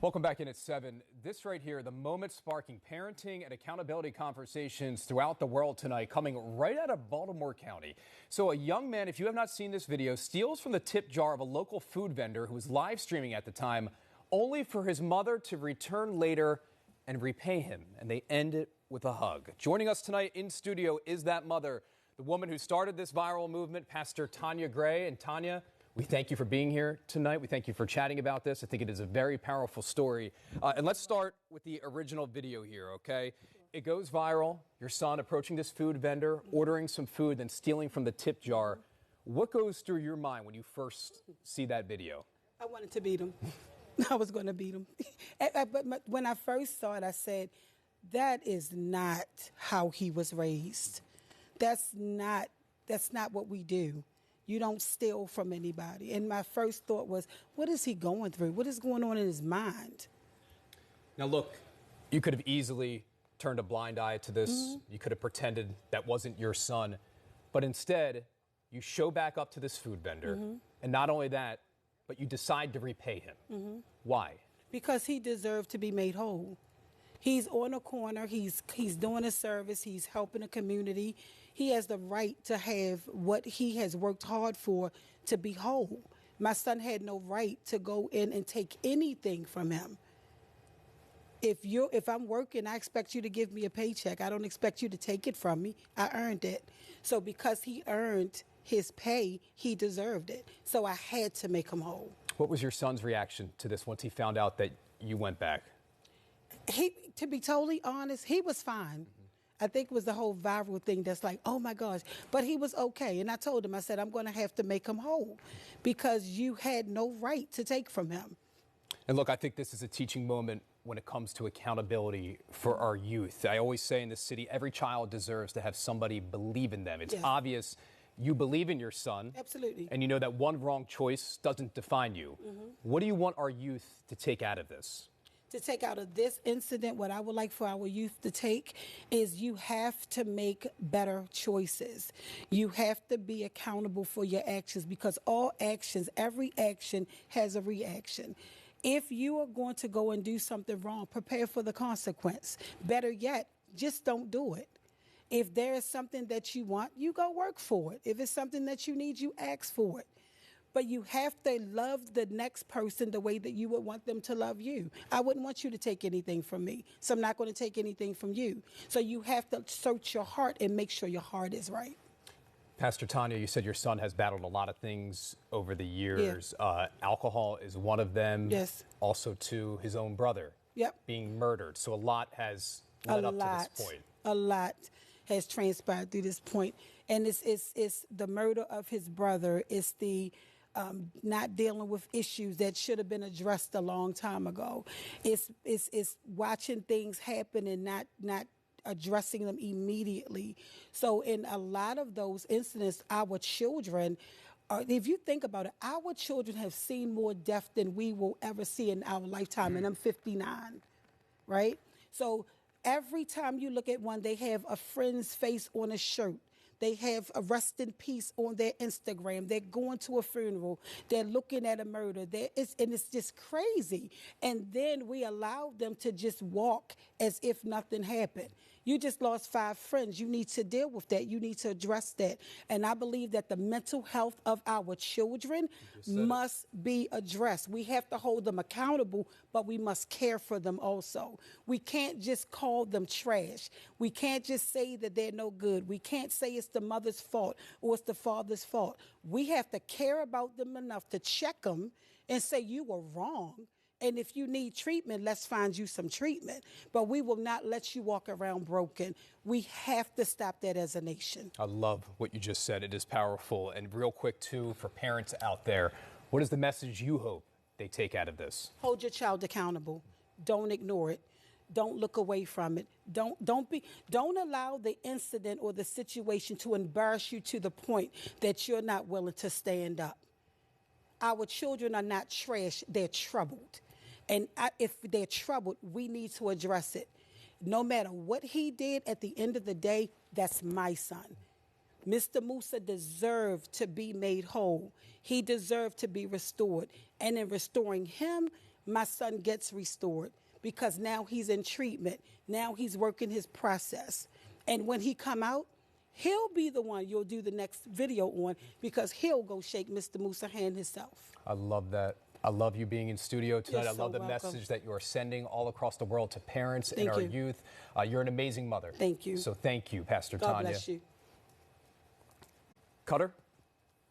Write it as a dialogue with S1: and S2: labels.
S1: Welcome back in at 7. This right here, the moment sparking parenting and accountability conversations throughout the world tonight, coming right out of Baltimore County. So a young man, if you have not seen this video, steals from the tip jar of a local food vendor who was live streaming at the time, only for his mother to return later and repay him. And they end it with a hug. Joining us tonight in studio is that mother, the woman who started this viral movement, Pastor Tanya Gray. And Tanya, we thank you for being here tonight. We thank you for chatting about this. I think it is a very powerful story. And let's start with the original video here, okay? It goes viral. Your son approaching this food vendor, ordering some food, then stealing from the tip jar. What goes through your mind when you first see that video?
S2: I wanted to beat him. I was going to beat him. But when I first saw it, I said, that is not how he was raised. That's not what we do. You don't steal from anybody. And my first thought was, what is he going through? What is going on in his mind?
S1: Now, look, you could have easily turned a blind eye to this. Mm-hmm. You could have pretended that wasn't your son. But instead, you show back up to this food vendor. Mm-hmm. And not only that, but you decide to repay him. Mm-hmm. Why? Because
S2: he deserved to be made whole. He's on a corner. He's doing a service. He's helping a community. He has the right to have what he has worked hard for to be whole. My son had no right to go in and take anything from him. If I'm working, I expect you to give me a paycheck. I don't expect you to take it from me. I earned it. So because he earned his pay, he deserved it. So I had to make him whole.
S1: What was your son's reaction to this once he found out that you went back?
S2: To be totally honest, he was fine. I think it was the whole viral thing that's like, oh my gosh, but he was okay. And I told him, I said, I'm going to have to make him whole because you had no right to take from him.
S1: And look, I think this is a teaching moment when it comes to accountability for our youth. I always say in this city, every child deserves to have somebody believe in them. It's obvious you believe in your son.
S2: Absolutely.
S1: And you know that one wrong choice doesn't define you. Mm-hmm. What do you want our youth to take out of this?
S2: To take out of this incident, what I would like for our youth to take is you have to make better choices. You have to be accountable for your actions because all actions, every action has a reaction. If you are going to go and do something wrong, prepare for the consequence. Better yet, just don't do it. If there is something that you want, you go work for it. If it's something that you need, you ask for it. But you have to love the next person the way that you would want them to love you. I wouldn't want you to take anything from me, so I'm not going to take anything from you. So you have to search your heart and make sure your heart is right.
S1: Pastor Tanya, you said your son has battled a lot of things over the years. Yeah. Alcohol is one of them.
S2: Yes.
S1: Also, to his own brother being murdered. So a lot has led up to this point.
S2: A lot has transpired through this point. And it's the murder of his brother. It's the not dealing with issues that should have been addressed a long time ago. It's watching things happen and not addressing them immediately. So in a lot of those incidents, our children, if you think about it, our children have seen more death than we will ever see in our lifetime. And I'm 59, right? So every time you look at one, they have a friend's face on a shirt. They have a rest in peace on their Instagram. They're going to a funeral. They're looking at a murder. It's just crazy. And then we allow them to just walk as if nothing happened. You just lost 5 friends. You need to deal with that. You need to address that. And I believe that the mental health of our children must be addressed. We have to hold them accountable, but we must care for them also. We can't just call them trash. We can't just say that they're no good. We can't say it's the mother's fault or it's the father's fault. We have to care about them enough to check them and say you were wrong. And if you need treatment, let's find you some treatment. But we will not let you walk around broken. We have to stop that as a nation.
S1: I love what you just said. It is powerful. And real quick, too, for parents out there, what is the message you hope they take out of this?
S2: Hold your child accountable. Don't ignore it. Don't look away from it. Don't allow the incident or the situation to embarrass you to the point that you're not willing to stand up. Our children are not trash. They're troubled. And if they're troubled, we need to address it. No matter what he did, at the end of the day, that's my son. Mr. Musa deserved to be made whole. He deserved to be restored. And in restoring him, my son gets restored because now he's in treatment. Now he's working his process. And when he come out, he'll be the one you'll do the next video on because he'll go shake Mr. Musa's hand himself.
S1: I love that. I love you being in studio tonight.
S2: You're
S1: I love
S2: so
S1: the
S2: welcome.
S1: message that you are sending all across the world to parents and
S2: Thank
S1: our
S2: you.
S1: youth. You're an amazing mother.
S2: Thank you.
S1: So thank you, Pastor
S2: God
S1: Tanya.
S2: bless you.
S1: Cutter?